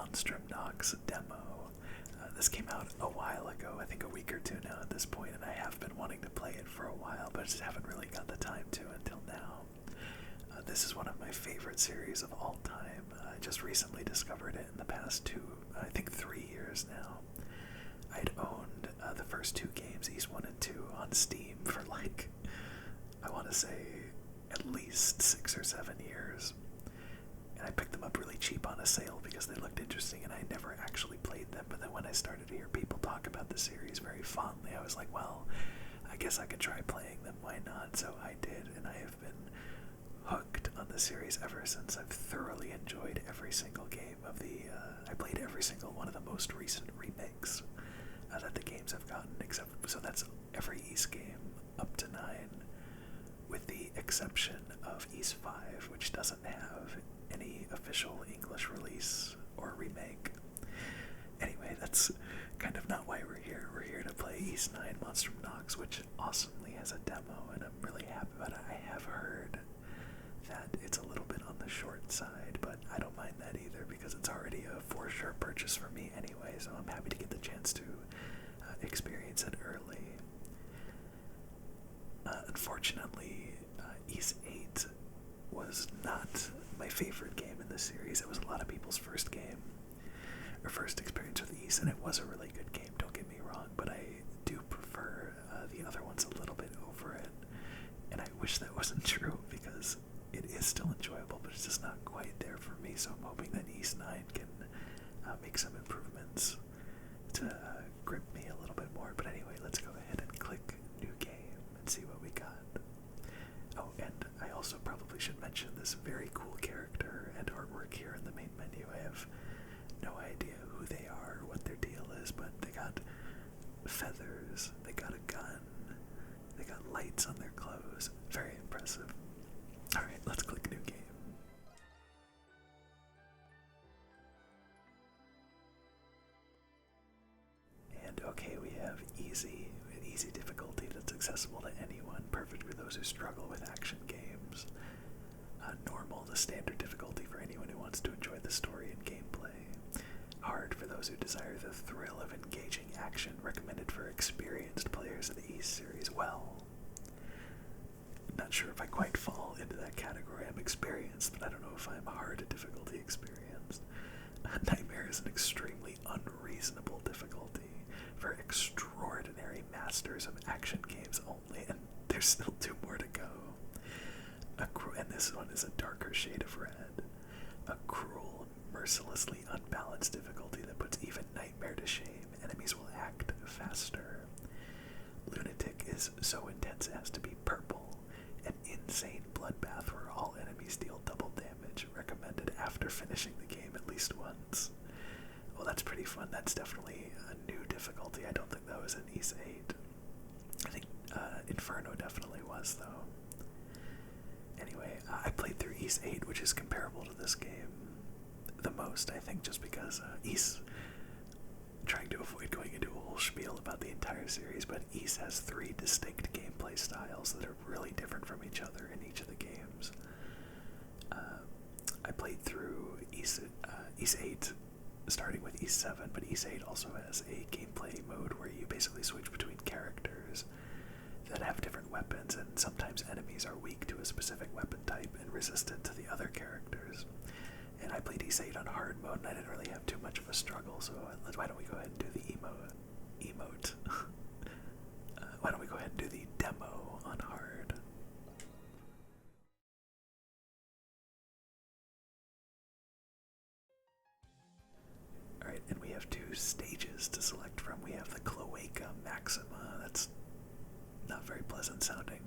Monstrum Nox demo. This came out a while ago, I think a week or two now at this point, and I have been wanting to play it for a while, but I just haven't really got the time to until now. This is one of my favorite series of all time. I just recently discovered it in the past 3 years now. I'd owned the first two games, Ys 1 and 2, on Steam for like, I want to say, at least 6 or 7 years. And I picked them up really cheap on a sale because they looked interesting and I never actually played them. But then when I started to hear people talk about the series very fondly, I was like, well, I guess I could try playing them, why not? So I did, and I have been hooked on the series ever since. I've thoroughly enjoyed every single game of the, I played every single one of the most recent remakes that the games have gotten, except, so that's every Ys game up to 9, with the exception of Ys 5, which doesn't have any official English release or remake. Anyway, that's kind of not why we're here. We're here to play Ys 9 Monstrum Nox, which awesomely has a demo, and I'm really happy about it. I have heard that it's a little bit on the short side, but I don't mind that either because it's already a for sure purchase for me anyway, so I'm happy to get the chance to experience it early. Unfortunately, Ys 8 was not my favorite game in the series. It was a lot of people's first game, or first experience with Ys, and it was a really good game, don't get me wrong, but I do prefer the other ones a little bit over it, and I wish that wasn't true because it is still enjoyable, but it's just not quite there for me, so I'm hoping that Ys 9 can make some improvements to grip me a little bit more. But anyway, let's go ahead and click New Game and see what we got. Oh, and I also probably should mention this very cool character and artwork here in the main menu. I have no idea who they are, what their deal is, but they got feathers, they got a gun, they got lights on their clothes. Very impressive. Alright, let's click New Game. And okay, we have easy difficulty that's accessible to anyone, perfect for those who struggle with action games. Normal, the standard difficulty for anyone who wants to enjoy the story and gameplay. Hard for those who desire the thrill of engaging action, recommended for experienced players of the Ys series. Well, not sure if I quite fall into that category. I'm experienced, but I don't know if I'm hard difficulty experienced. Nightmare is an extremely unreasonable difficulty for extraordinary masters of action games only, and there's still 2 more to go. And this one is a darker shade of red. A cruel, mercilessly unbalanced difficulty that puts even Nightmare to shame. Enemies will act faster. Lunatic is so intense it has to be purple. An insane bloodbath where all enemies deal double damage, recommended after finishing the game at least once. Well, that's pretty fun. That's definitely a new difficulty. I don't think that was in Ys 8. I think Inferno definitely was, though. Anyway, I played through Ys 8, which is comparable to this game the most, I think, just because Ys, trying to avoid going into a whole spiel about the entire series, but Ys has 3 distinct gameplay styles that are really different from each other in each of the games. I played through Ys 8, starting with Ys 7, but Ys 8 also has a gameplay mode where you basically switch between characters that have different weapons, and sometimes enemies are weak to a specific weapon type and resistant to the other characters. And I played Ys 8 on hard mode, and I didn't really have too much of a struggle, so why don't we go ahead and do the emote? Why don't we go ahead and do the demo on hard? Alright, and we have 2 stages to select from. We have the Cloaca Maxima. That's not very pleasant sounding.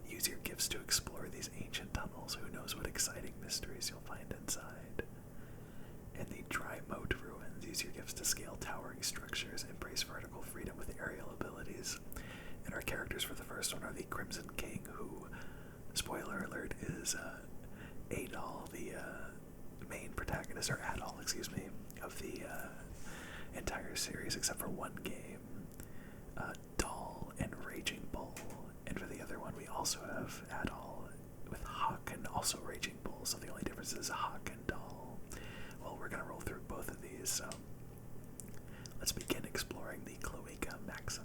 Use your gifts to explore these ancient tunnels. Who knows what exciting mysteries you'll find inside. And the Dry Moat Ruins. Use your gifts to scale towering structures. Embrace vertical freedom with aerial abilities. And our characters for the first one are the Crimson King, who, spoiler alert, is Adol, the main protagonist, or Adol, excuse me, of the entire series, except for one game. Doll and Raging Bull. And for the other one, we also have Adol with Hawk and also Raging Bull, so the only difference is Hawk and Doll. Well, we're gonna roll through both of these, so let's begin exploring the Cloaca Maxima.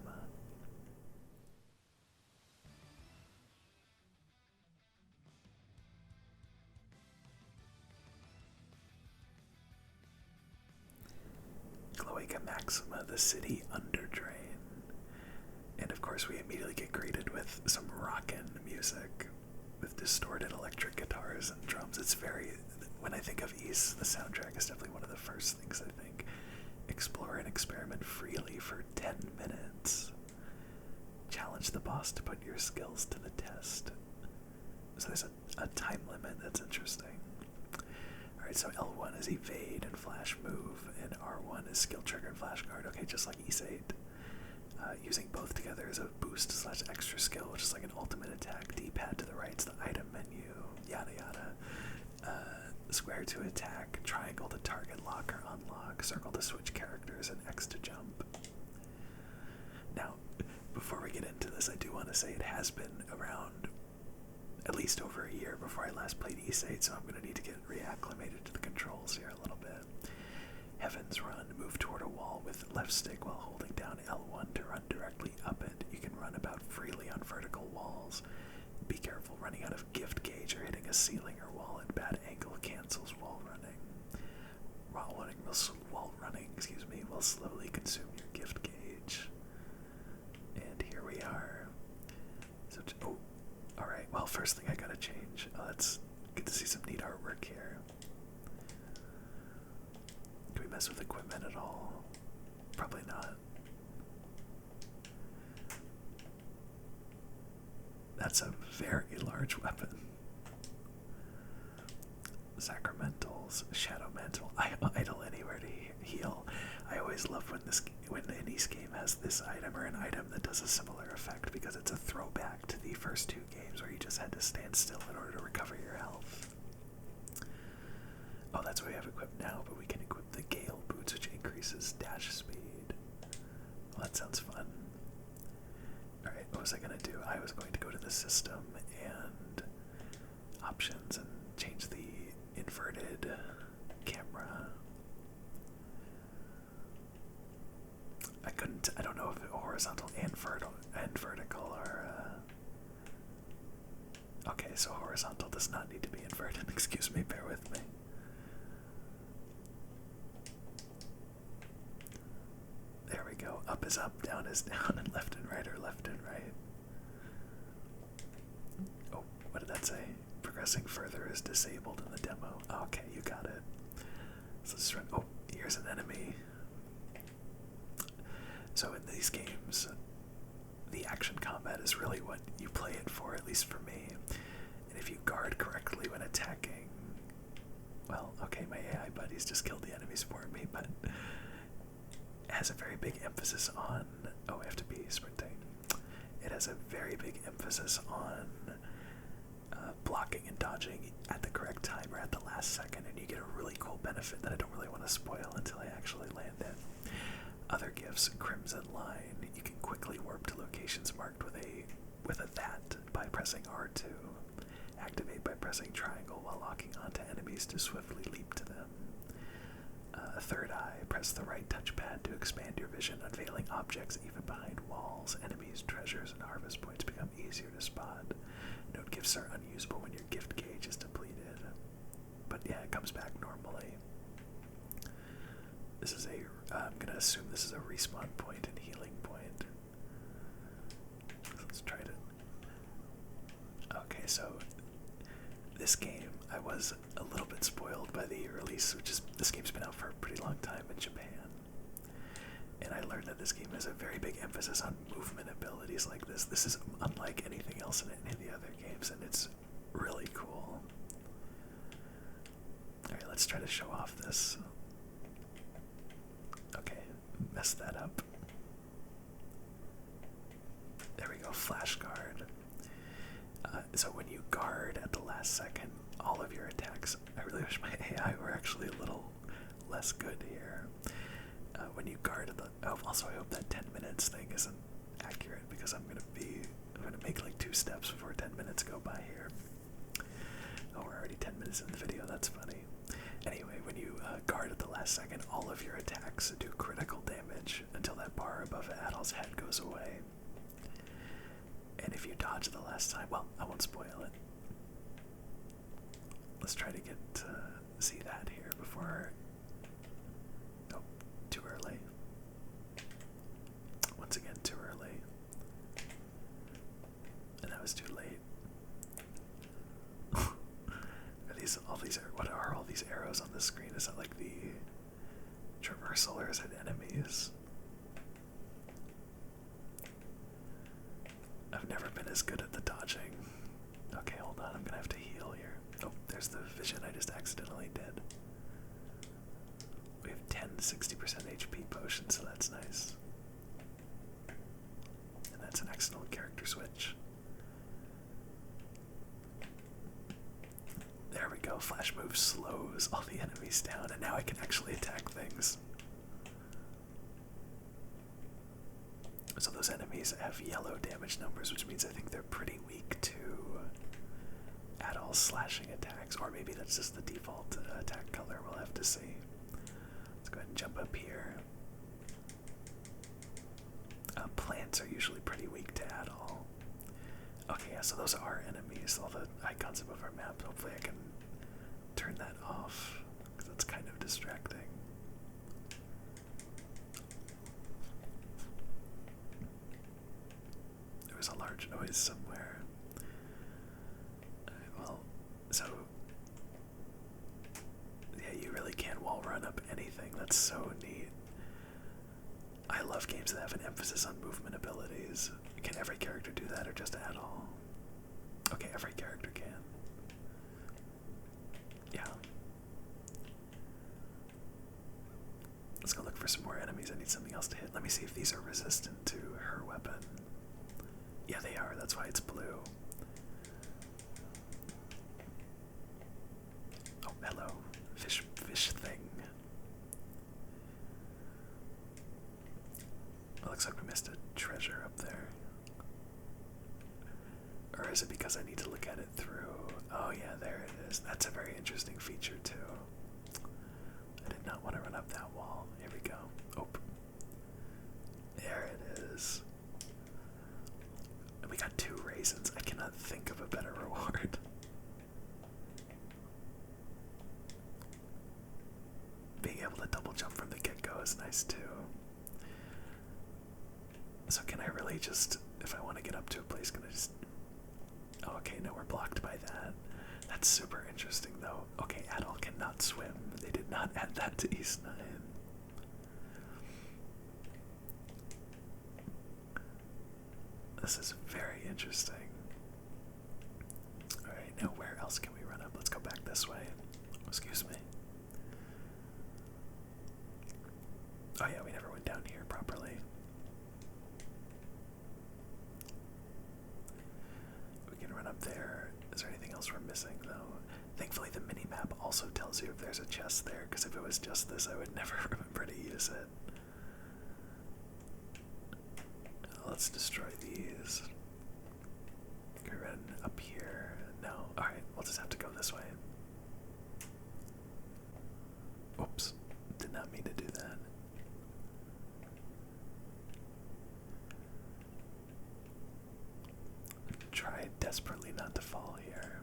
Cloaca Maxima, the city under drain. And of course we immediately get greeted with some rockin' music with distorted electric guitars and drums. It's very, when I think of Ys, the soundtrack is definitely one of the first things I think. Explore and experiment freely for 10 minutes. Challenge the boss to put your skills to the test. So there's a time limit. That's interesting. Alright, so L1 is evade and flash move, and R1 is skill trigger and flash guard. Okay, just like Ys 8. Using both together is a boost / extra skill, which is like an ultimate attack. D-pad to the right is the item menu, yada yada. Square to attack, triangle to target, lock or unlock, circle to switch characters, and X to jump. Now, before we get into this, I do want to say it has been around at least over a year before I last played Ys 8, so I'm going to need to get reacclimated to the controls here a little bit. Heaven's Run, move toward a wall with left stick while holding down L1 to run directly up it. You can run about freely on vertical walls. Be careful running out of gift gauge or hitting a ceiling or wall at bad angle cancels wall running. Wall running, will slowly consume your gift gauge. And here we are. So, alright, well, first thing I gotta change. Let's get to see some neat artwork here. Can we mess with equipment at all? Probably not. That's a very large weapon. Sacramentals, Shadow Mantle, Idle Anywhere to heal. I always love when an Ys game has this item or an item that does a similar effect, because it's a throwback to the first two games where you just had to stand still in order to recover your health. Oh, that's what we have equipped now, but we can equip the Gale Boots, which increases dash speed. Well, that sounds fun. Alright, what was I going to do? I was going to go to the system and options and change the inverted camera. I don't know if horizontal and vertical are, okay, so horizontal does not need to be inverted. Excuse me, bear with me. There we go. Up is up, down is down, and left and right are left and right. Oh, what did that say? Progressing further is disabled in the demo. Okay, you got it. So let's run. Oh, here's an enemy. So in these games, the action combat is really what you play it for, at least for me. And if you guard correctly when attacking, well, okay, my AI buddies just killed the enemies for me, but it has a very big emphasis on, oh, I have to be sprinting. It has a very big emphasis on blocking and dodging at the correct time or at the last second, and you get a really cool benefit that I don't really want to spoil until I actually land it. Other gifts, Crimson Line. You can quickly warp to locations marked with a that by pressing R2. Activate by pressing triangle while locking onto enemies to swiftly leap to them. Third Eye. Press the right touchpad to expand your vision, unveiling objects even behind walls. Enemies, treasures, and harvest points become easier to spot. Note gifts are unusable when your gift gauge is depleted. But yeah, it comes back normally. This is I'm gonna assume this is a respawn point and healing point. Let's try to. Okay, so this game, I was a little bit spoiled by the release, this game's been out for a pretty long time in Japan. And I learned that this game has a very big emphasis on movement abilities like this. This is unlike anything else in any of the other games, and it's really cool. Alright, let's try to show off this. Okay, messed that up. There we go, flash guard. So when you guard at the last second, all of your attacks, I really wish my AI were actually a little less good here. When you guard at the, also I hope that 10 minutes thing isn't accurate, because I'm gonna make like 2 steps before 10 minutes go by here. Oh, we're already 10 minutes in the video, that's funny. Anyway, when you guard at the last second, all of your attacks do critical damage until that bar above Adol's head goes away. And if you dodge the last time, well, I won't spoil it. Let's try to get to see that here before. Oh, too early. Once again, too early. And that was too late. What are all these arrows on the screen? Is that like the traversal or is it enemies? I've never been as good at the dodging. Okay, hold on, I'm gonna have to heal here. Oh, there's the vision I just accidentally did. We have 10 60% HP potions, so that's nice. And that's an excellent character switch. There we go, flash move slows all the enemies down, and now I can actually attack things. So those enemies have yellow damage numbers, which means I think they're pretty weak to Adol's slashing attacks, or maybe that's just the default attack color, we'll have to see. Let's go ahead and jump up here. Plants are usually pretty weak to Adol. Okay, yeah, so those are enemies, all the icons above our map. Hopefully I can turn that off, because that's kind of distracting. There was a large noise somewhere. Well, so yeah, you really can wall run up anything. That's so neat. I love games that have an emphasis on movement abilities. Can every character do that or just Adol? Okay, every character can. Yeah. Let's go look for some more enemies. I need something else to hit. Let me see if these are resistant to her weapon. Yeah, they are. That's why it's blue. Oh, hello. Fish thing. It looks like we missed a treasure up there. Or is it because I need to look at it through? Oh yeah, there it is. That's a very interesting feature too. I did not want to run up that wall. Here we go. Oh. There it is. And we got 2 raisins. I cannot think of a better reward. Being able to double jump from the get-go is nice too. So can I really just, if I want to get up to a place, can I just... Oh, okay, no, we're blocked by that. That's super interesting though. Okay, Adol cannot swim. They did not add that to East 9. This is very interesting. Alright, now where else can we run up? Let's go back this way. Excuse me. Oh yeah, we never went down here properly. We can run up there. Is there anything else we're missing though? Thankfully the mini-map also tells you if there's a chest there, because if it was just this I would never remember to use it. Let's destroy these. Can we run up here? No. Alright, we'll just have to go this way. Oops. Did not mean to do that. Try desperately not to fall here.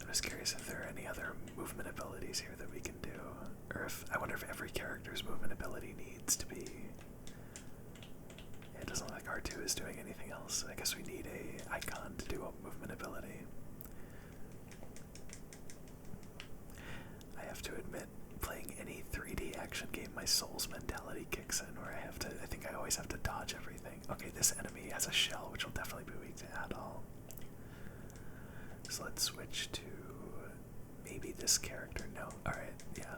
I'm just curious if there are any other movement abilities here that we can do. Or if, I wonder if every character's movement ability needs to be... It doesn't look like R2 is doing anything else. I guess we need a icon to do a movement ability. I have to admit, playing any 3D action game, my Souls mentality kicks in, where I think I always have to dodge everything. Okay, this enemy has a shell, which will definitely be weak to Adol. So let's switch to maybe this character. No, alright, yeah.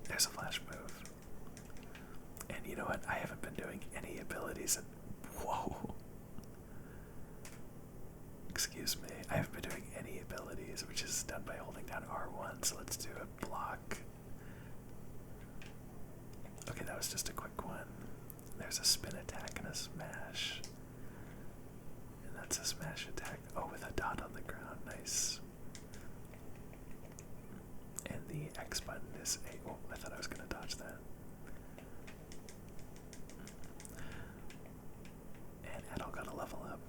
There's a flash move. And you know what? I haven't been doing any abilities and whoa. Excuse me. I haven't been doing any abilities, which is done by holding down R1, so let's do a block. Okay, that was just a quick one. There's a spin attack and a smash. And that's a smash attack. Oh, with a dot on the ground. Nice. the X button is a... Oh, I thought I was going to dodge that. And Adol got a level up.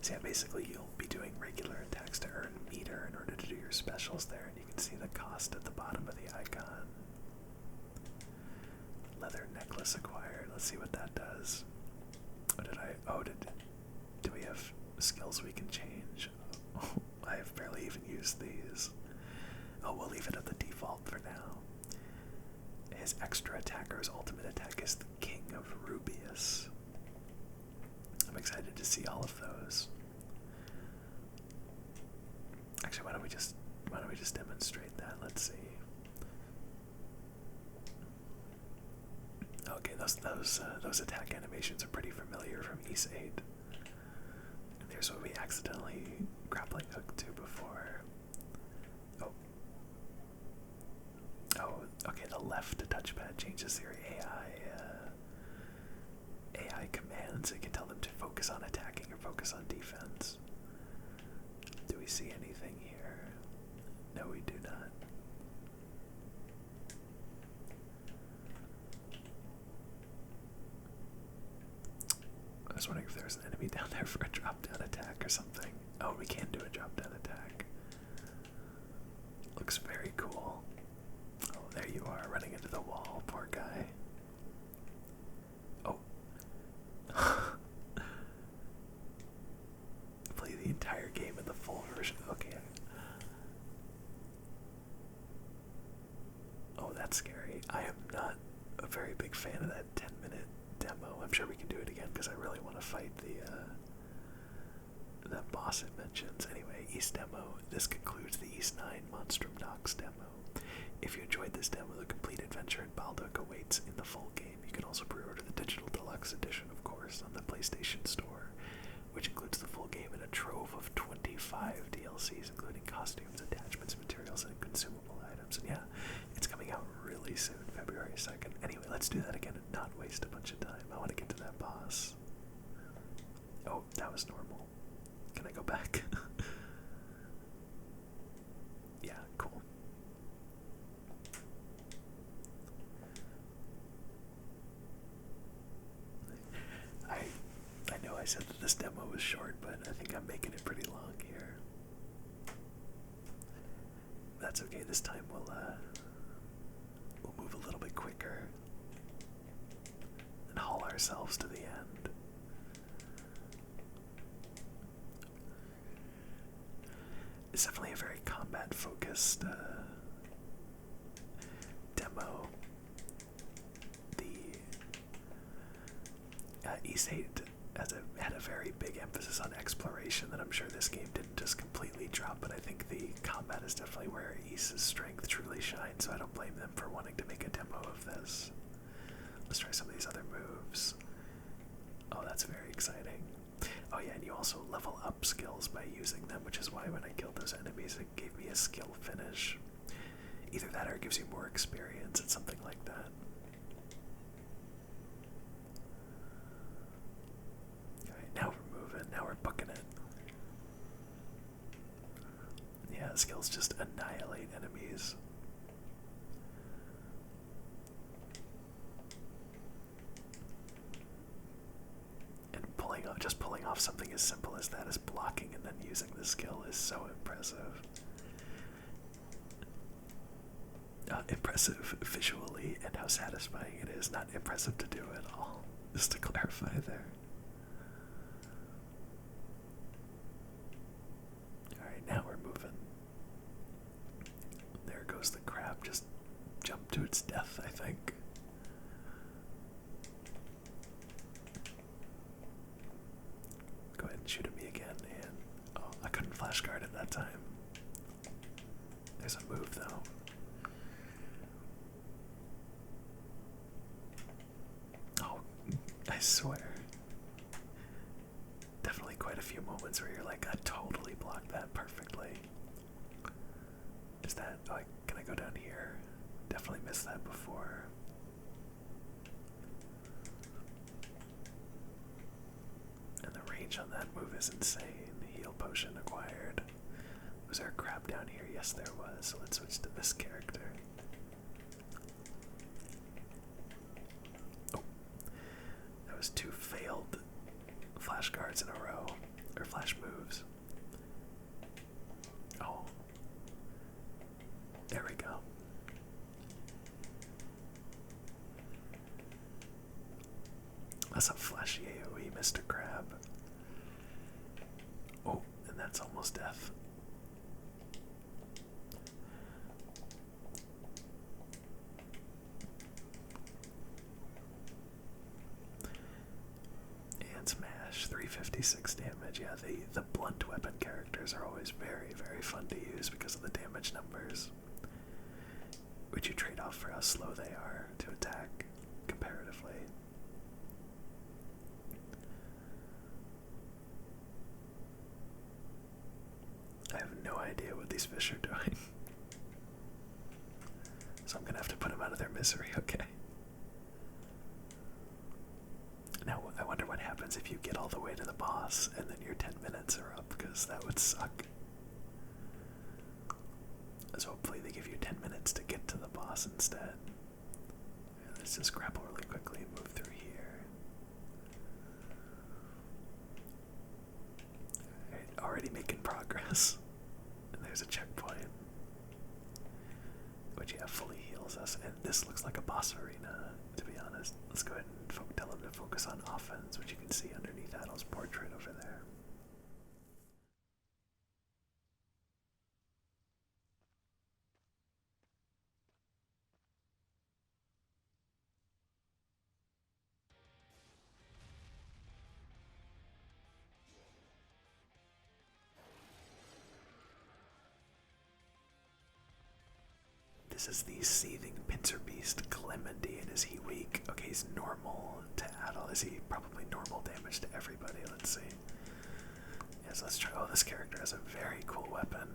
So yeah, basically you'll be doing regular attacks to earn meter in order to do your specials there, and you can see the cost at the bottom of the icon. Leather necklace acquired. Let's see what that does. What did I... Oh, do we have skills we can change? Oh, I have barely even used these. Oh, we'll leave it at the default for now. His extra attacker's ultimate attack is the King of Rubius. I'm excited to see all of those. Actually, why don't we just demonstrate that? Let's see. Okay, those attack animations are pretty familiar from Ys 8. And there's what we accidentally grappling hooked to before. Oh. Oh, okay, the left touchpad changes your AI commands. It can tell them to focus on attacking or focus on defense. Do we see anything here? No, we do not. I was wondering if there was an enemy down there for a drop-down attack or something. Oh, we can do a drop-down attack. Looks very cool. Oh, there you are, running into the wall, poor guy. Oh. Play the entire game in the full version. Okay. Oh, that's scary. I am not a very big fan of that 10-minute demo. I'm sure we can do it again because I really want to fight that boss it mentions. Anyway, East demo. This concludes the East 9 Monstrum Nox demo. If you enjoyed this demo, the complete adventure in Baldock awaits in the full game. You can also pre-order the digital deluxe edition, of course, on the PlayStation Store, which includes the full game and a trove of 25 DLCs, including costumes, attachments, materials, and consumable items. And yeah, it's coming out really soon, February 2nd. Anyway, let's do that again and not waste a bunch of time. I want to get to that boss. Oh, that was normal. Can I go back? Yeah, cool. I know I said that this demo was short, but I think I'm making it pretty long here. That's okay. This time we'll move a little bit quicker and haul ourselves to the end. It's definitely a very combat-focused demo. The Ys 8 had a very big emphasis on exploration that I'm sure this game didn't just completely drop, but I think the combat is definitely where Ys's strength truly shines, so I don't blame them for wanting to make a demo of this. Let's try some of these other moves. Oh, that's very exciting. Oh yeah, and you also level up skills by using them, which is why when I killed those enemies it gave me a skill finish. Either that or it gives you more experience. It's something like that. Alright, now we're moving. Now we're booking it. Yeah, skills just annihilate enemies. Just pulling off something as simple as that, as blocking and then using the skill, is so impressive. Impressive visually, and how satisfying it is. Not impressive to do at all. Just to clarify there. Alright, now we're moving. There goes the crab. Just jumped to its death, I think. Go ahead and shoot at me again, and oh, I couldn't flash guard at that time. There's a move though. Oh, I swear. Definitely quite a few moments where you're like, I totally blocked that perfectly. Is that, oh, can I go down here? Definitely missed that before. On that move is insane. Heal potion acquired. Was there a crab down here? Yes, there was. So let's switch to this character. flash guards in a row, or flash moves. Oh, there we go. That's a flashy AoE, Mr. Crab. Oh, and that's almost death. And smash, 356 damage. Yeah, the blunt weapon characters are always very, very fun to use because of the damage numbers, which you trade off for how slow they are to attack comparatively. I have no idea what these fish are doing. So I'm gonna have to put them out of their misery, okay? Now, I wonder what happens if you get all the way to the boss and then your 10 minutes are up, because that would suck. So hopefully they give you 10 minutes to get to the boss instead. Let's just grapple really quickly and move through here. Alright, already making progress. And there's a checkpoint, which fully heals us. And this looks like a boss arena, to be honest. Let's go ahead and tell him to focus on offense, which you can see underneath Adol's portrait over there. This is the seething pincer beast Clementine. Is he weak? Okay, he's normal to Adol. Is he probably normal damage to everybody? Let's see. Yes, let's try. Oh, this character has a very cool weapon.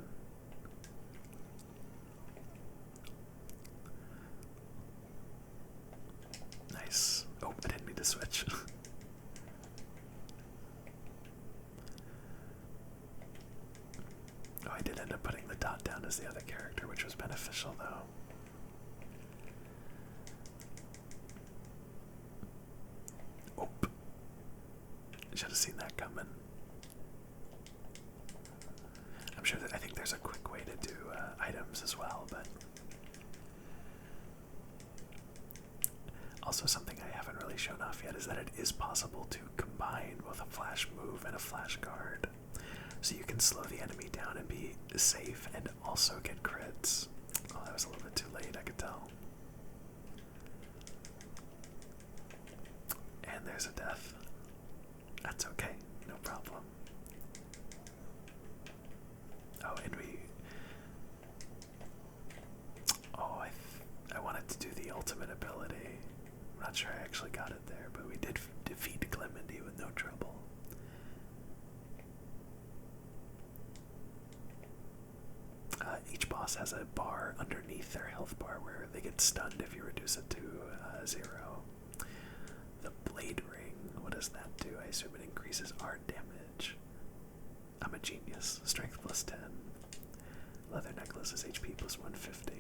Nice. Oh, I didn't mean to switch. Oh, I did end up putting the dot down as the other character, which was beneficial though. Oop. Should have seen that coming. I'm sure that I think there's a quick way to do items as well, but also something I haven't really shown off yet is that it is possible to combine both a flash move and a flash guard. So you can slow the enemy down and be safe and also get crits. Oh, that was a little bit too late, I could tell. And there's a death. That's okay, no problem. Oh, and I wanted to do the ultimate ability. I'm not sure I actually got it there, but we did defeat Clemente with no trouble. Each boss has a bar underneath their health bar where they get stunned if you reduce it to 0. The blade ring, what does that do? I assume it increases our damage. I'm a genius. Strength plus 10. Leather necklace is HP plus 150.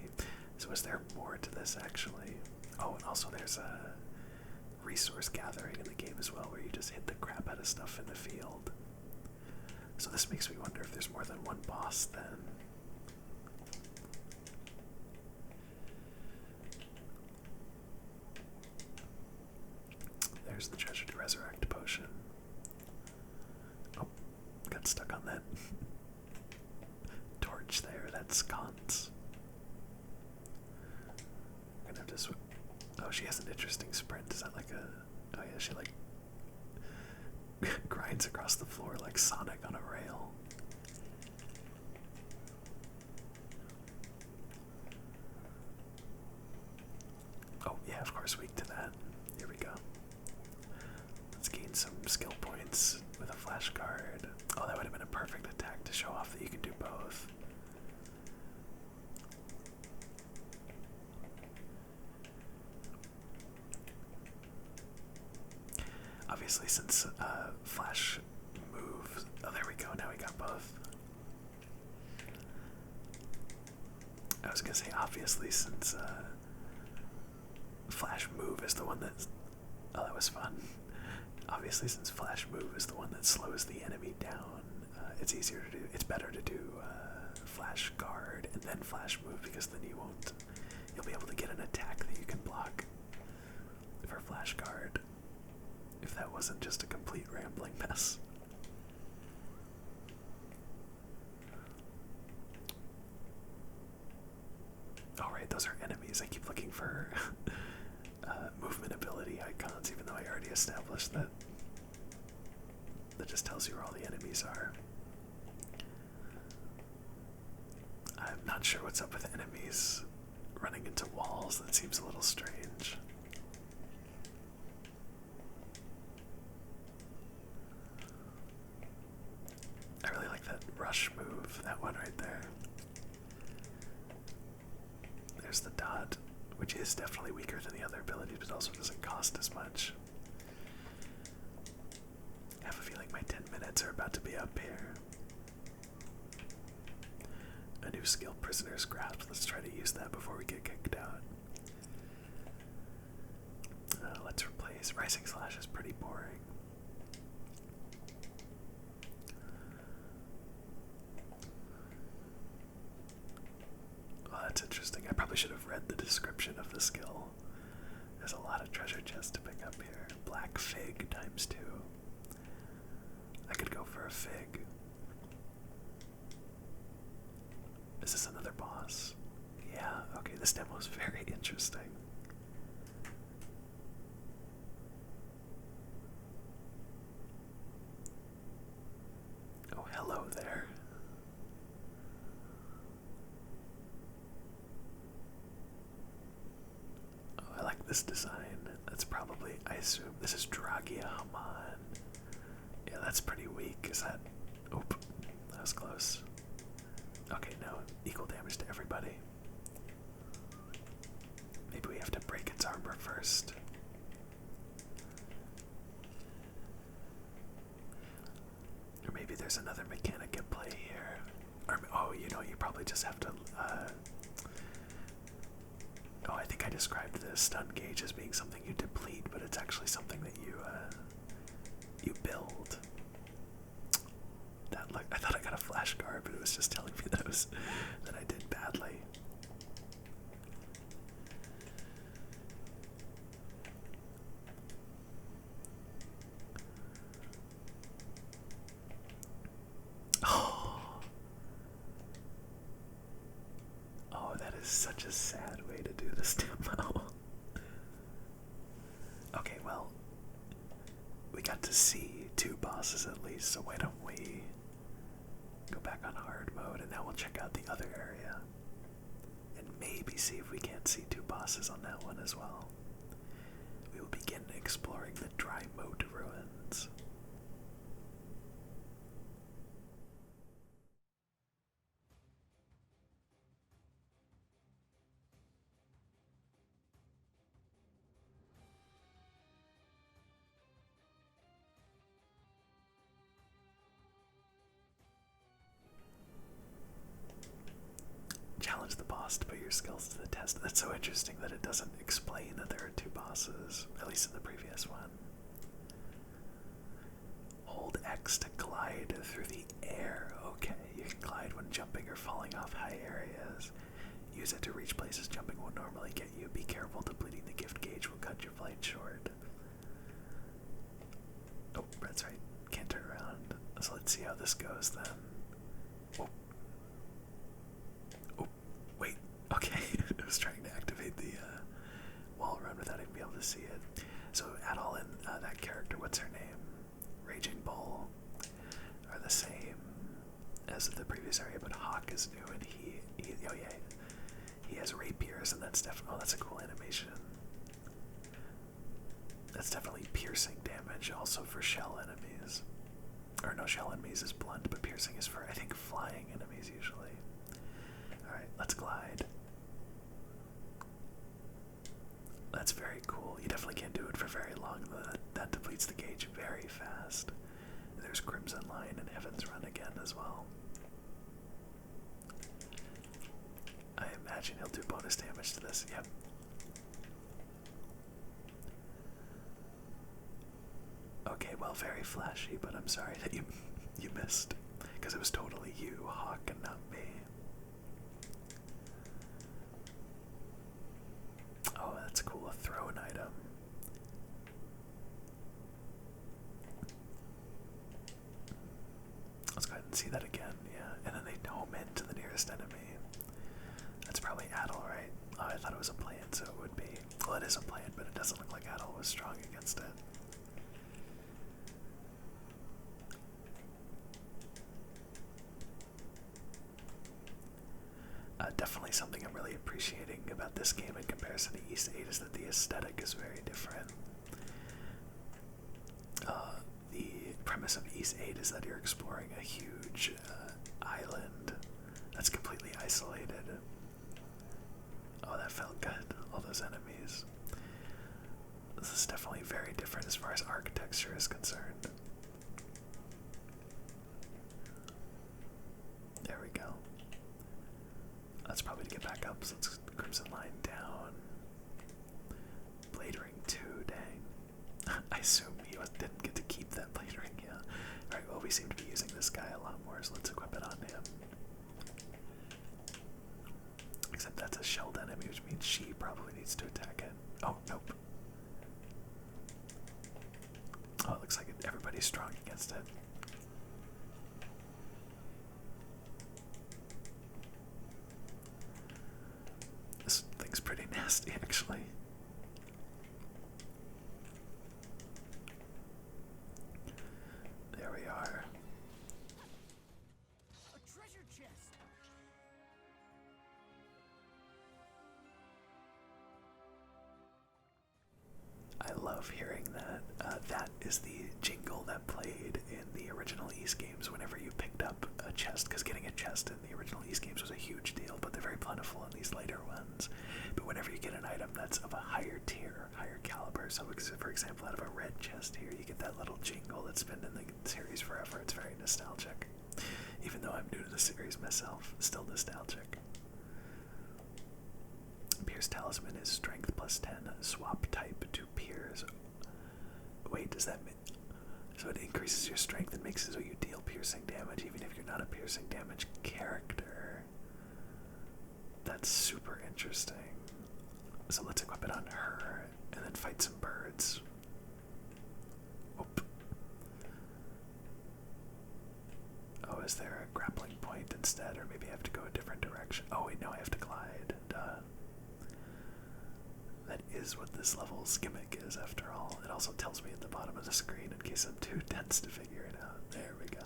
So is there more to this actually? Oh, and also there's a resource gathering in the game as well where you just hit the crap out of stuff in the field. So this makes me wonder if there's more than one boss then. There's the treasure to resurrect potion. Oh, got stuck on that torch there. That's sconce. I'm gonna have to swim. Oh, she has an interesting sprint. Is that like a? Oh yeah, she like grinds across the floor like Sonic on a rail. Oh yeah, of course, weak to that. Here we go. Let's gain some skill points with a flash guard. Oh, that would have been a perfect attack to show off that you can do both. Obviously, since flash move. Oh, there we go. Now we got both. I was gonna say obviously since flash move is the one that's. Oh, that was fun. Obviously, since flash move is the one that slows the enemy down, it's easier to do. It's better to do flash guard and then flash move, because then you'll be able to get an attack that you can block for flash guard. If that wasn't just a complete rambling mess. Alright, those are enemies. I keep looking for movement ability icons, even though I already established that. That just tells you where all the enemies are. I'm not sure what's up with enemies running into walls. That seems a little strange. I really like that rush move, that one right there. There's the dot, which is definitely weaker than the other ability, but also doesn't cost as much. I have a feeling my 10 minutes are about to be up here. A new skill, Prisoner's Grasp. Let's try to use that before we get kicked out. Let's replace Rising Slash is pretty boring. Oh, that's interesting. I probably should have read the description of the skill. There's a lot of treasure chests to pick up here. Black Fig ×2. I could go for a fig. Is this another boss? Yeah, okay, this demo is very interesting. Oh, hello there. Oh, I like this design. That's probably, I assume, this is Dragia Haman. Yeah, that's pretty weak. Is that... Oop, that was close. Okay, no, equal damage to everybody. Maybe we have to break its armor first. Or maybe there's another mechanic at play here. Or, oh, you know, you probably just have to... Oh, I think I described the stun gauge as being something you deplete, but it's actually something that you build. That, like, I thought I got a flash guard, but it was just telling me that I did badly. Oh, that is such a sad way to do this demo. Okay, well, we got to see 2 bosses at least, so why don't we go back on hard mode, and now we'll check out the other area and maybe see if we can't see 2 bosses on that one as well. We will begin exploring the Dry Moat ruins. Challenge the boss to put your skills to the test. That's so interesting that it doesn't explain that there are 2 bosses, at least in the previous one. Hold X to glide through the air. Okay, you can glide when jumping or falling off high areas. Use it to reach places jumping won't normally get you. Be careful, depleting the gift gauge will cut your flight short. Oh, that's right. Can't turn around. So let's see how this goes then. Oh. Oh, wait. Okay. I was trying to activate the wall run without even being able to see it. So add all in that character. What's her name? Raging Bull are the same as the previous area, but Hawk is new, and he oh yeah, he has rapiers, and that's definitely, oh, that's a cool animation. That's definitely piercing damage, also for shell enemies. Or no, shell enemies is blunt, but piercing is for, I think, flying enemies usually. Alright, let's glide. That's very cool. You definitely can't do it for very long. That depletes the gauge very fast. There's Crimson Line and Heaven's Run again as well. I imagine he'll do bonus damage to this. Yep. Okay, well, very flashy, but I'm sorry that you missed, because it was totally you, Hawk, and not me. Oh, that's cool, a thrown item. Let's go ahead and see that again, yeah. And then they home into the nearest enemy. That's probably Adel, right? Oh, I thought it was a plant, so it would be. Well, it is a plant, but it doesn't look like Adel was strong against it. Definitely something I'm really appreciating about this game in comparison to East 8 is that the aesthetic is very different. The premise of East 8 is that you're exploring a huge island that's completely isolated. Oh, that felt good, all those enemies. This is definitely very different as far as architecture is concerned. There we go. That's probably to get back up, so let's Crimson Line down. Blade Ring 2, dang. I assume he didn't get to keep that Blade Ring, yeah. Alright, well, we seem to be using this guy a lot more, so let's equip it on him. Except that's a shelled enemy, which means she probably needs to attack it. Oh, nope. Oh, it looks like everybody's strong against it. This thing's pretty nasty, actually. There we are. A treasure chest. I love hearing that. That is the jingle that played in the original East games whenever you picked up a chest, because getting a chest in the original East games was a huge deal, but they're very plentiful in these later ones. But whenever you get an item that's of a higher tier, higher caliber, so for example, out of a red chest here, you get that little jingle that's been in the series forever. It's very nostalgic. Even though I'm new to the series myself, still nostalgic. Pierce Talisman is strength plus 10, swap type to Pierce. Wait, does that mean... So it increases your strength and makes it so you deal piercing damage even if you're not a piercing damage character. That's super interesting. So let's equip it on her and then fight some birds. Oop. Oh, is there a grappling point instead? Or maybe I have to go a different direction. Oh wait, no, I have to glide. Duh. That is what this level's gimmick is, after all. It also tells me at the bottom of the screen in case I'm too dense to figure it out. There we go.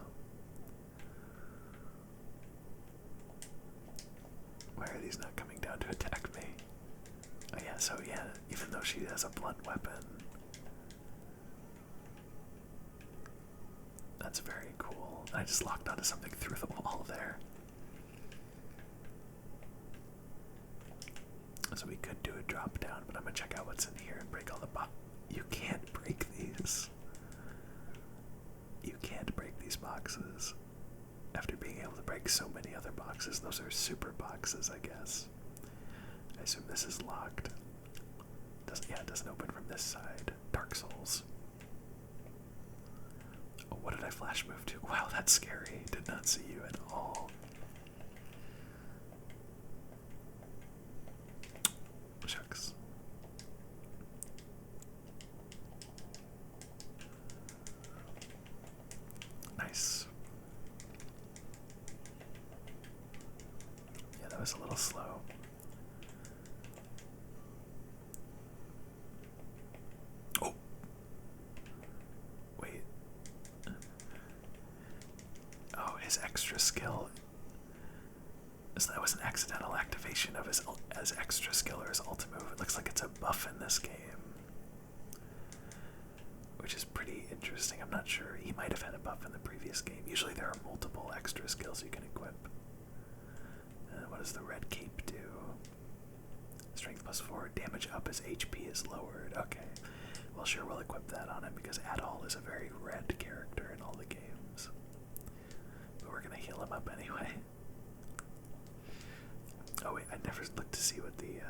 Why are these not coming down to attack me? Oh yeah, so yeah, even though she has a blunt weapon. That's very cool. I just locked onto something through the wall there. So we could do a drop down, but I'm gonna check out what's in here and break all the You can't break these. You can't break these boxes. After being able to break so many other boxes, those are super boxes, I guess. I assume this is locked. Yeah, it doesn't open from this side. Dark Souls. Oh, what did I flash move to? Wow, that's scary. Did not see you at all. Shucks. Nice. Yeah, that was a little slow. Oh! Wait. Oh, his extra skill. So that was an accidental activation of his as extra skill or his ultimate move. It looks like it's a buff in this game, which is pretty interesting. I'm not sure. He might have had a buff in the previous game. Usually there are multiple extra skills you can equip. What does the red cape do? Strength plus 4, damage up as HP is lowered. Okay. Well, sure, we'll equip that on him because Adol is a very red character in all the games. But we're going to heal him up anyway. Oh wait, I never looked to see what the,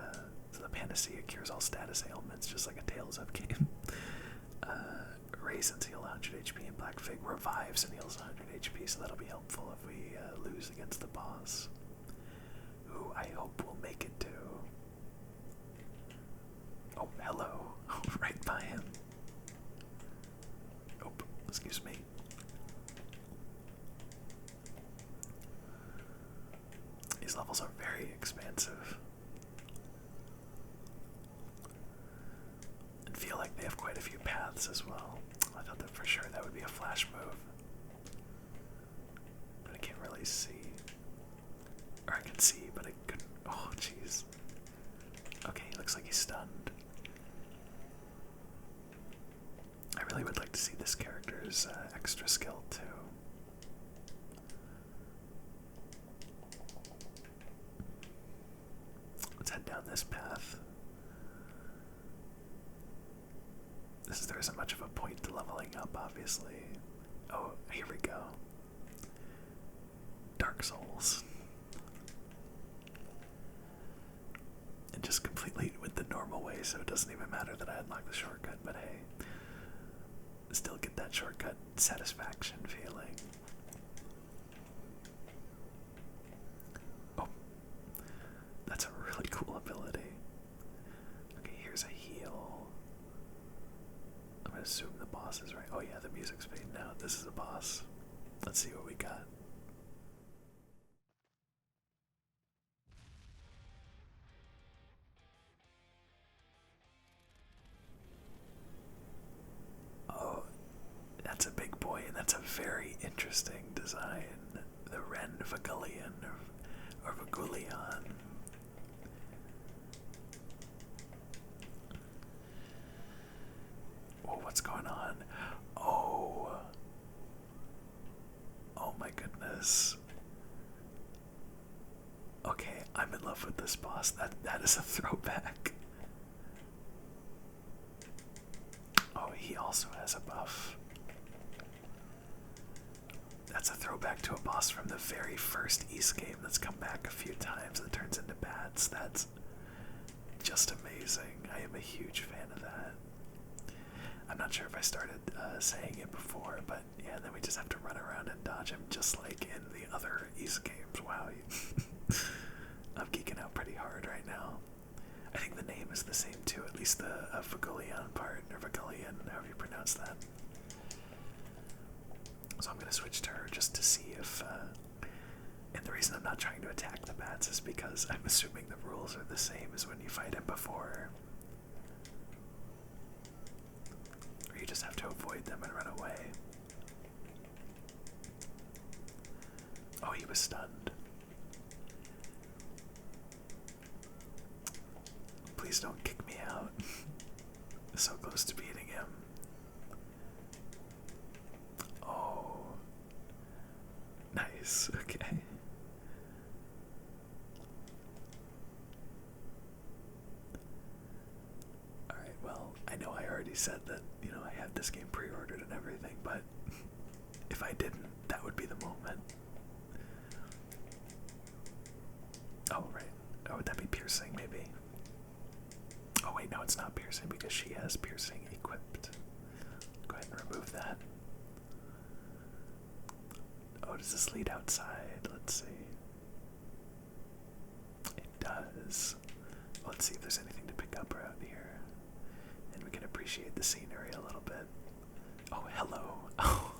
so the Panacea cures all status ailments, just like a Tales of game. Raisins heal 100%. 100 HP, and Black Fig revives and heals 100 HP, so that'll be helpful if we lose against the boss, who I hope will make it to. Oh, hello. Right by him. Oh, excuse me. These levels are very expansive. And feel like they have quite a few paths as well. I thought that for sure that would be a flash move. But I can't really see. Or I can see, but I couldn't. Oh, jeez. Okay, he looks like he's stunned. I really would like to see this character's extra skill too. Let's head down this path. There isn't much of a point to leveling up, obviously. Oh, here we go. Dark Souls. And just completely with the normal way, so it doesn't even matter that I unlock the shortcut, but hey. Still get that shortcut satisfaction feeling. Oh, that's a really cool ability. Okay, here's a heal. I'm gonna assume the boss is right. Oh yeah, the music's fading out. This is a boss. Let's see what we got. Oh, that's a big boy, and that's a very interesting design. The Ren Vagullion, or Vagullion. Oh, what's going on? Oh. Oh my goodness. Okay, I'm in love with this boss. That is a throwback. Oh, he also has a buff. That's a throwback to a boss from the very first East game that's come back a few times that turns into bats. That's just amazing. I am a huge fan of that. I'm not sure if I started saying it before, but yeah, then we just have to run around and dodge him just like in the other East games. Wow. I'm geeking out pretty hard right now. I think the name is the same too, at least the Vagullion part, or Vagullion, however you pronounce that. So I'm going to switch to her just to see if, and the reason I'm not trying to attack the bats is because I'm assuming the rules are the same as when you fight him before. Or you just have to avoid them and run away. Oh, he was stunned. Please don't kick me out. So close to beating him. Oh. Nice, okay. Alright, well, I know I already said that, you know, I had this game pre-ordered and everything, but if I didn't, that would be the moment. Oh, right. Oh, would that be piercing, maybe? Oh, wait, no, it's not piercing because she has piercing equipped. Go ahead and remove that. Oh, does this lead outside? Let's see. It does. Let's see if there's anything to pick up around here. And we can appreciate the scenery a little bit. Oh, hello. Oh.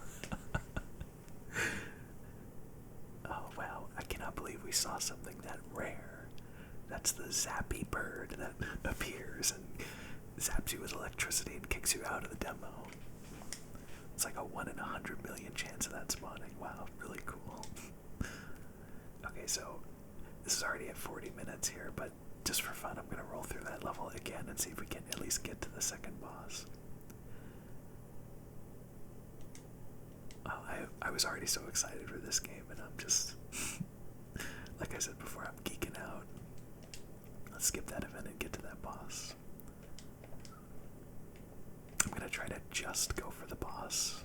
Oh, wow. I cannot believe we saw something that rare. That's the zappy bird that appears and zaps you with electricity and kicks you out of the demo. It's like a 1 in 100 million chance of that spawning. Wow, really cool. Okay, so this is already at 40 minutes here, but just for fun, I'm going to roll through that level again and see if we can at least get to the second boss. Oh, I was already so excited for this game, and I'm just, like I said before, I'm geeking out. Let's skip that event and get to that boss. I'm going to try to just go for the boss.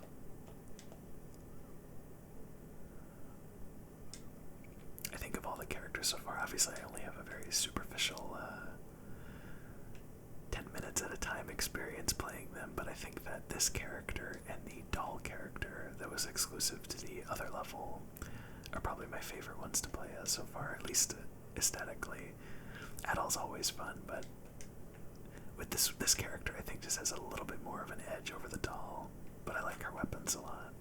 I think of all the characters so far, obviously I only have a very superficial 10 minutes at a time experience playing them, but I think that this character and the doll character that was exclusive to the other level are probably my favorite ones to play as so far, at least aesthetically. Adol's always fun, but with this character, I think just has a little bit more of an edge over the doll, but I like her weapons a lot.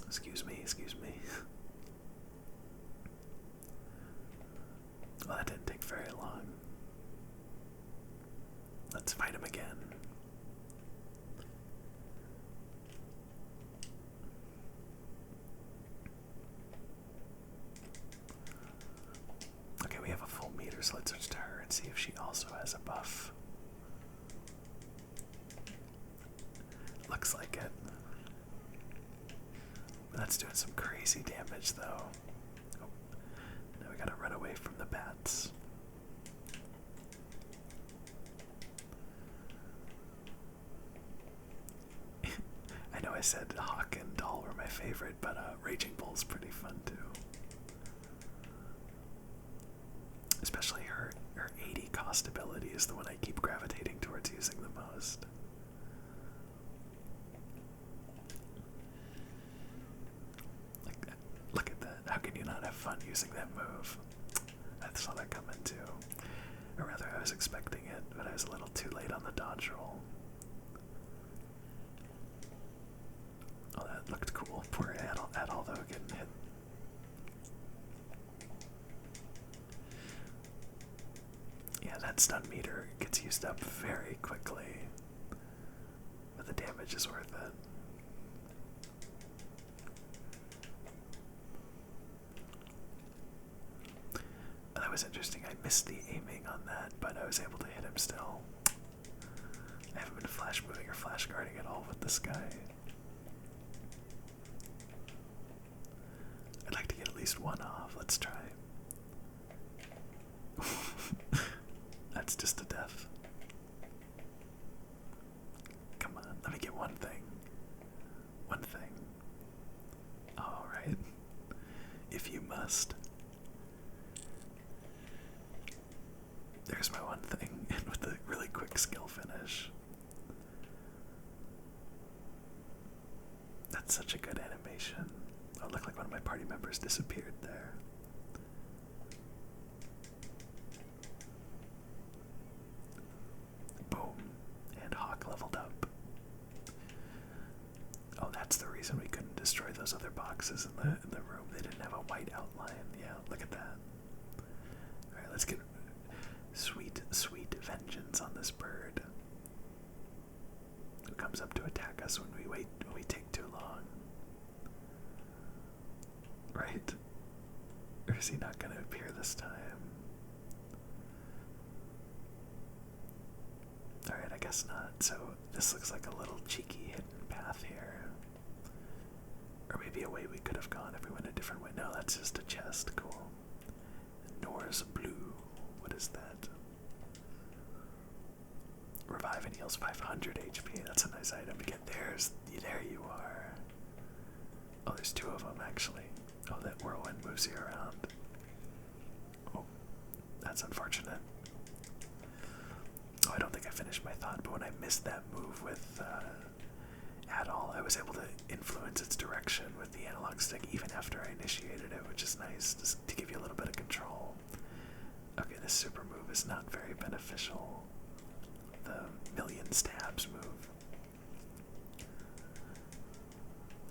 Excuse me, excuse me. Well, that didn't take very long. Let's fight him again. Okay, we have a full meter, so let's switch to her and see if she also has a buff. Looks like it. That's doing some crazy damage, though. Oh, now we gotta run away from the bats. I know I said Hawk and Doll were my favorite, but Raging Bull's pretty fun too. Especially her 80 cost ability is the one I keep gravitating towards using the most. Look at that. How can you not have fun using that move? I saw that coming too. Or rather, I was expecting it, but I was a little too late on the dodge roll. Oh, that looked cool. Poor Adol though, getting hit. Yeah, that stun meter gets used up very quickly, but the damage is worth it. That was interesting. I missed the aiming on that, but I was able to hit him still. I haven't been flash moving or flash guarding at all with this guy. I'd like to get at least one off. Let's try. That's just a death. Come on, let me get one thing. One thing. Alright. If you must. There's my one thing, and with a really quick skill finish. That's such a good animation. Oh, it looked like one of my party members disappeared there. Boom. And Hawk leveled up. Oh, that's the reason we couldn't destroy those other boxes in the room. They didn't have a white outline. Yeah, look at that. Alright, let's get sweet, sweet vengeance on this bird. Who comes up to attack us when we take too long. Right? Or is he not gonna appear this time? Alright, I guess not. So this looks like a little cheeky hidden path here. Or maybe a way we could have gone if we went a different way. No, that's just a chest. Cool. Nor's Blue. What is that? Revive and heals 500 HP. That's a nice item to get. There you are. Oh, there's two of them actually. Oh, that whirlwind moves you around. Oh, that's unfortunate. Oh, I don't think I finished my thought, but when I missed that move with Adol, I was able to influence its direction with the analog stick even after I initiated it, which is nice, just to give you a little bit of control. Okay, this super move is not very beneficial. The million stabs move.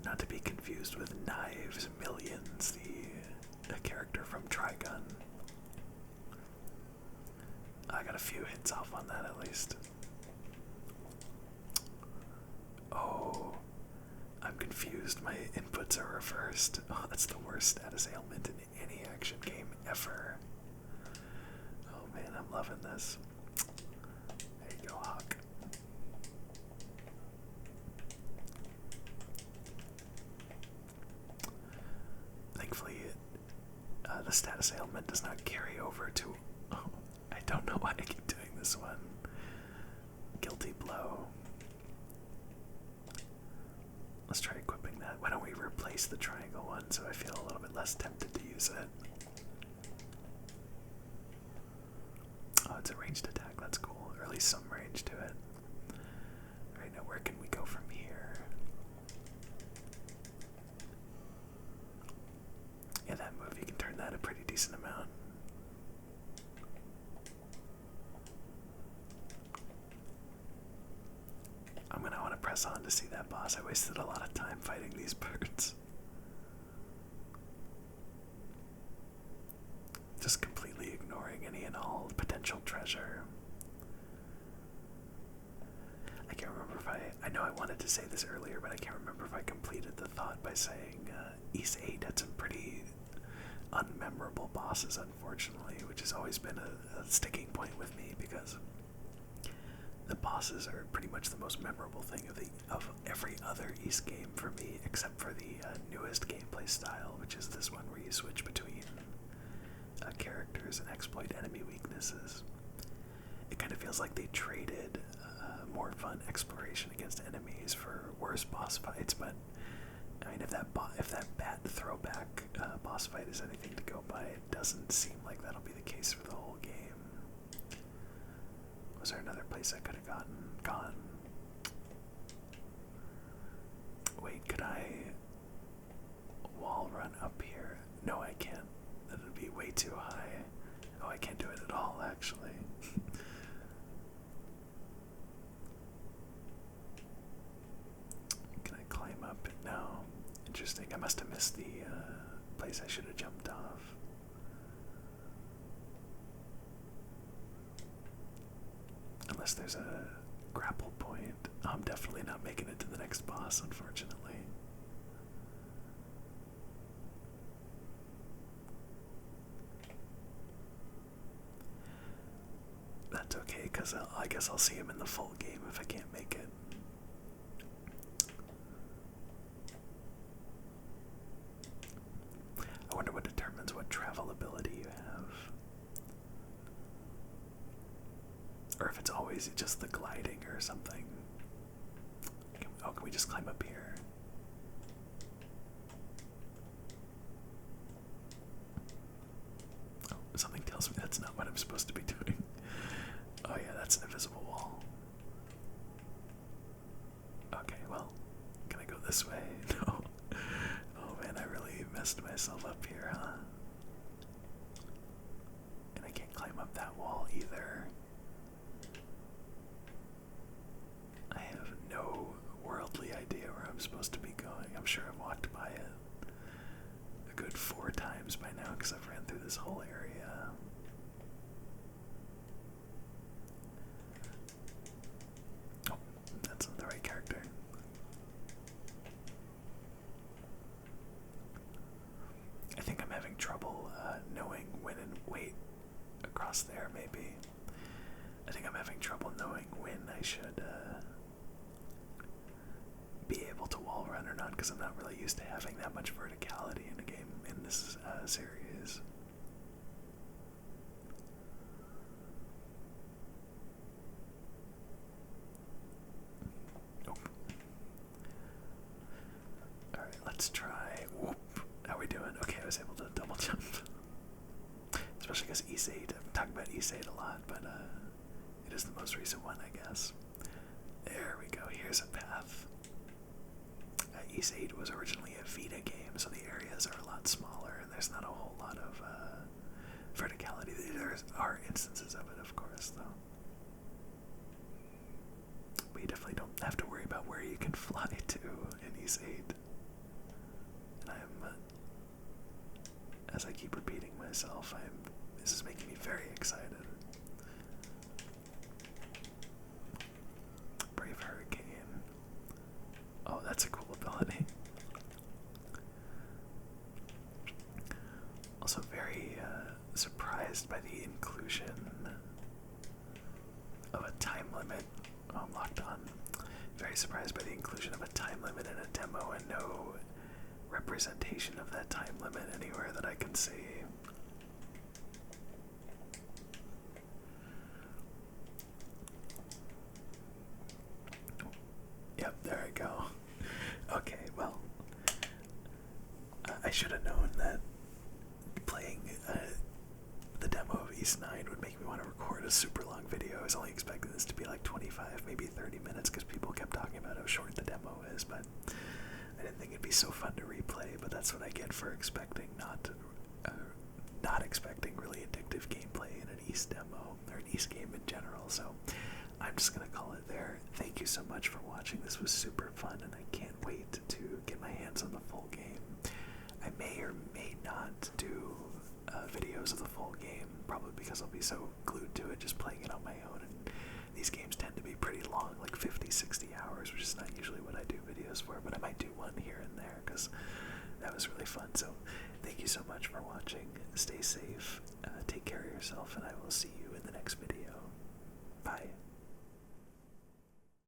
Not to be confused with Knives Millions, the character from Trigun. I got a few hits off on that at least. Oh, I'm confused. My inputs are reversed. Oh, that's the worst status ailment in any action game ever. Oh man, I'm loving this. There you go, Hawk. Thankfully, the status ailment does not carry over to... Oh, I don't know why I keep doing this one. Guilty Blow. Let's try equipping that. Why don't we replace the triangle one so I feel a little bit less tempted to use it? Oh, it's a ranged attack. That's cool. least some range to it. Alright, now where can we go from here? Yeah, that move, you can turn that a pretty decent amount. I'm gonna want to press on to see that boss. I wasted a lot of time fighting these birds. Just completely ignoring any and all potential treasure. I can't remember if I know I wanted to say this earlier, but I can't remember if I completed the thought by saying Ys 8 had some pretty unmemorable bosses, unfortunately, which has always been a sticking point with me because the bosses are pretty much the most memorable thing of every other Ys game for me, except for the newest gameplay style, which is this one where you switch between characters and exploit enemy weaknesses. It kind of feels like they traded more fun exploration against enemies for worse boss fights, but I mean, if that bat throwback boss fight is anything to go by, it doesn't seem like that'll be the case for the whole game. Was there another place I could have gone? Wait, could I wall run up here? No, I can't. That would be way too high. Oh, I can't do it at all, actually. Can I climb up? No. Interesting. I must have missed the place I should have jumped off. Unless there's a grapple point. I'm definitely not making it to the next boss, unfortunately. That's okay, because I guess I'll see him in the full game if I can't make it. I wonder what determines what travel ability you have. Or if it's always just the gliding or something. Oh, can we just climb up here? Oh, something tells me that's not what I'm supposed to be doing. Oh yeah, that's an invisible wall. Okay, well, can I go this way? No. Oh man, I really messed myself up here, huh? And I can't climb up that wall either. I have no worldly idea where I'm supposed to be going. I'm sure I've walked by it a good 4 times by now because I've ran through this whole area. Oh, that's not the right character. I think I'm having trouble knowing when and wait across there, maybe. I think I'm having trouble knowing when I should be able to wall run or not, because I'm not really used to having that much verticality in a game in this series. Nope. Alright, let's try. Whoop. How are we doing? Okay, I was able to double jump. Especially because Ys 8, I've talked about Ys 8 a lot, but it is the most recent one, I guess. There we go, here's a path. Ys 8 was originally a Vita game, so the areas are a lot smaller, and there's not a whole lot of verticality. There are instances of it, of course, though. But you definitely don't have to worry about where you can fly to in Ys 8. And as I keep repeating myself, this is making me very excited. Brave Hurricane. Oh, that's a cool ability. Also very surprised by the inclusion of a time limit. Oh, I'm locked on. Very surprised by the inclusion of a time limit in a demo and no representation of that time limit anywhere that I can see. Yep, there I go. Okay, well, I should have known that playing the demo of Ys 9 would make me want to record a super long video. I was only expecting this to be like 25, maybe 30 minutes because people kept talking about how short the demo is, but I didn't think it'd be so fun to replay, but that's what I get for expecting not expecting really addictive gameplay in an East demo, or an East game in general, so I'm just going to call it there. Thank you so much for watching. This was super fun, and I can't wait to get my hands on the full game. I may or may not do videos of the full game, probably because I'll be so glued to it just playing it on my own, and these games tend to be pretty long, like 50, 60 hours, which is not usually what I do videos for, but I might do one here and there, because that was really fun. So thank you so much for watching. Stay safe, take care of yourself, and I will see you